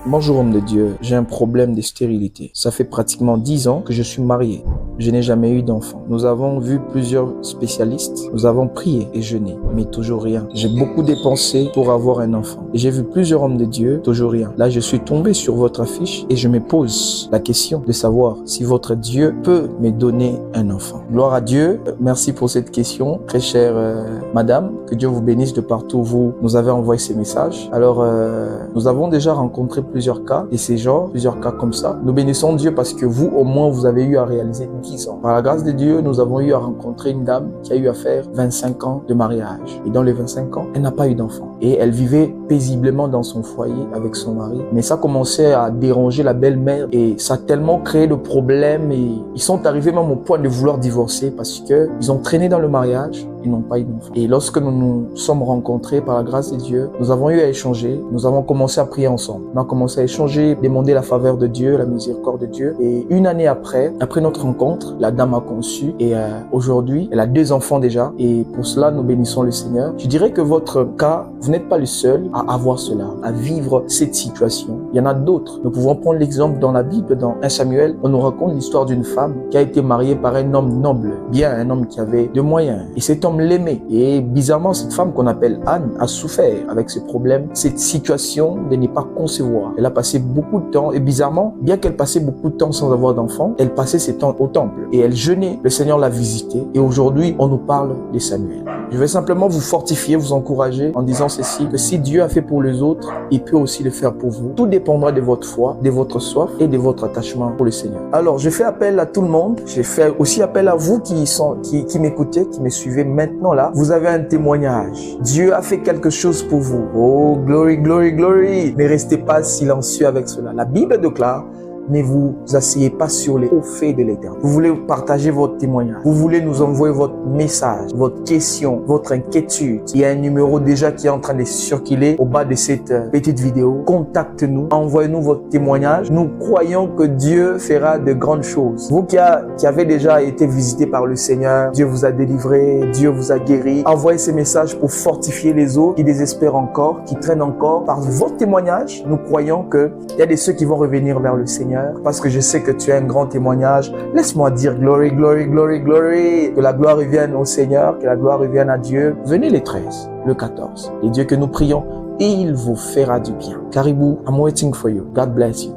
Bonjour homme de Dieu, j'ai un problème de stérilité. Ça fait pratiquement 10 ans que je suis marié. Je n'ai jamais eu d'enfant. Nous avons vu plusieurs spécialistes, nous avons prié et jeûné, mais toujours rien. J'ai beaucoup dépensé pour avoir un enfant. Et j'ai vu plusieurs hommes de Dieu, toujours rien. Là, je suis tombé sur votre affiche et je me pose la question de savoir si votre Dieu peut me donner un enfant. Gloire à Dieu. Merci pour cette question, très chère madame. Que Dieu vous bénisse de partout où vous nous avez envoyé ces messages. Alors, nous avons déjà rencontré plusieurs cas de ces genres, plusieurs cas comme ça. Nous bénissons Dieu parce que vous, au moins, vous avez eu à réaliser 10 ans. Par la grâce de Dieu, nous avons eu à rencontrer une dame qui a eu à faire 25 ans de mariage. Et dans les 25 ans, elle n'a pas eu d'enfant. Et elle vivait paisiblement dans son foyer avec son mari. Mais ça commençait à déranger la belle-mère et ça a tellement créé de problèmes et ils sont arrivés même au point de vouloir divorcer parce que ils ont traîné dans le mariage. Ils n'ont pas eu d'enfant. Et lorsque nous nous sommes rencontrés par la grâce de Dieu, nous avons eu à échanger, nous avons commencé à prier ensemble. On a commencé à échanger, demander la faveur de Dieu, la miséricorde de Dieu. Et une année après notre rencontre, la dame a conçu et aujourd'hui, elle a 2 enfants déjà. Et pour cela, nous bénissons le Seigneur. Je dirais que votre cas, vous n'êtes pas le seul à avoir cela, à vivre cette situation. Il y en a d'autres. Nous pouvons prendre l'exemple dans la Bible, dans 1 Samuel, on nous raconte l'histoire d'une femme qui a été mariée par un homme noble, bien un homme qui avait de moyens. Et cet homme l'aimait. Et bizarrement, cette femme qu'on appelle Anne a souffert avec ce problème, cette situation de ne pas concevoir. Elle a passé beaucoup de temps et bizarrement, bien qu'elle passait beaucoup de temps sans avoir d'enfant, elle passait ses temps au temple et elle jeûnait. Le Seigneur l'a visitée et aujourd'hui, on nous parle de Samuel. Je vais simplement vous fortifier, vous encourager en disant ceci, que si Dieu a fait pour les autres, il peut aussi le faire pour vous. Tout dépendra de votre foi, de votre soif et de votre attachement pour le Seigneur. Alors, je fais appel à tout le monde. Je fais aussi appel à vous qui m'écoutez, qui me suivez maintenant là. Vous avez un témoignage. Dieu a fait quelque chose pour vous. Oh, glory, glory, glory. Ne restez pas silencieux avec cela. La Bible déclare: ne vous asseyez pas sur les hauts faits de l'Éternel. Vous voulez partager votre témoignage. Vous voulez nous envoyer votre message, votre question, votre inquiétude. Il y a un numéro déjà qui est en train de circuler au bas de cette petite vidéo. Contactez-nous, envoyez-nous votre témoignage. Nous croyons que Dieu fera de grandes choses. Vous qui avez déjà été visité par le Seigneur, Dieu vous a délivré, Dieu vous a guéri. Envoyez ces messages pour fortifier les autres qui désespèrent encore, qui traînent encore. Par votre témoignage, nous croyons qu'il y a de ceux qui vont revenir vers le Seigneur. Parce que je sais que tu as un grand témoignage. Laisse-moi dire glory, glory, glory, glory. Que la gloire revienne au Seigneur, que la gloire revienne à Dieu. Venez les 13, le 14. Les dieux que nous prions, et il vous fera du bien. Caribou, I'm waiting for you. God bless you.